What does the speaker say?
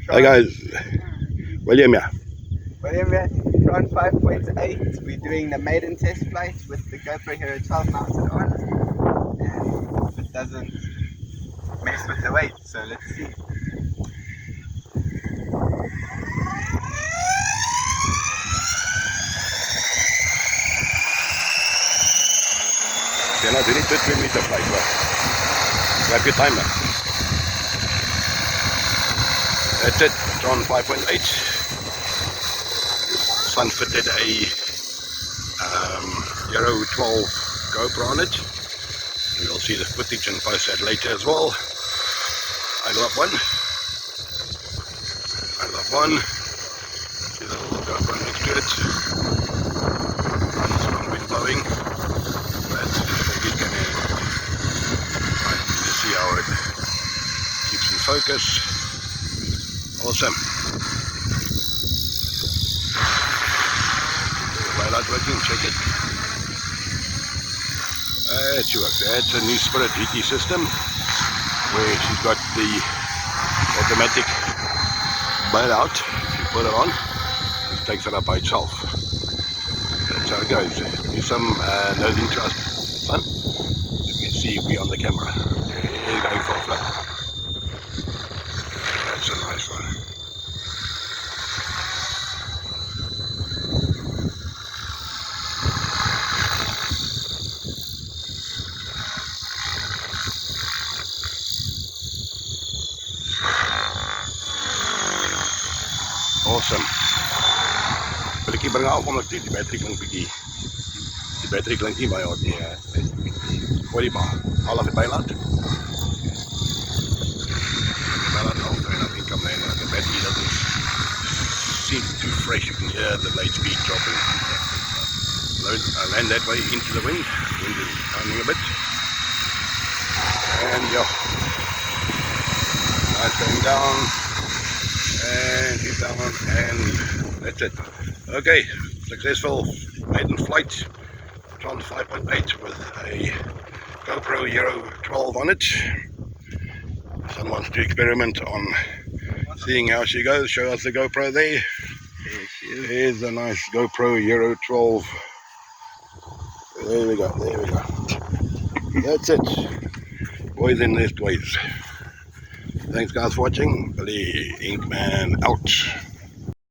Hi guys, William here. William here, Tron 5.8. We're doing the maiden test flight with the GoPro Hero 12 mounted on. And it doesn't mess with the weight, so let's see. You're not really 2 meter flight, but grab your timer. That's it, Tron 5.8. Son fitted a Euro 12 GoPro on it. You'll see the footage and post that later as well. I love one. See the little GoPro next to it. Strong wind blowing. But you can see how it keeps in focus. Awesome. Light working, check it. It works. That's a new Spirit GT system where she's got the automatic bailout. If you put it on, it takes it up by itself. That's how it goes. Do some nose into us fun. You can see we on the camera. He's going for a flip. That's a nice one. Awesome. Wil ek hier bring af omdat die battery klink bietjie. Die battery klink nie baie hard nie. Ja, Gooi die maar. Al af die bylaat. Bylaat af en dan kan men the battery doesn't seem too fresh. You can hear the blade speed dropping. Land that way into the wind. Wind is turning a bit. And yeah. Now it's going down. And he's down, and that's it. Okay, successful maiden flight, Tron 5.8 with a GoPro Hero 12 on it. Someone wants to experiment on seeing how she goes. Show us the GoPro there. Here's a nice GoPro Hero 12. There we go. That's it. Boys in their ways. Thanks guys for watching. Billy Inkman out.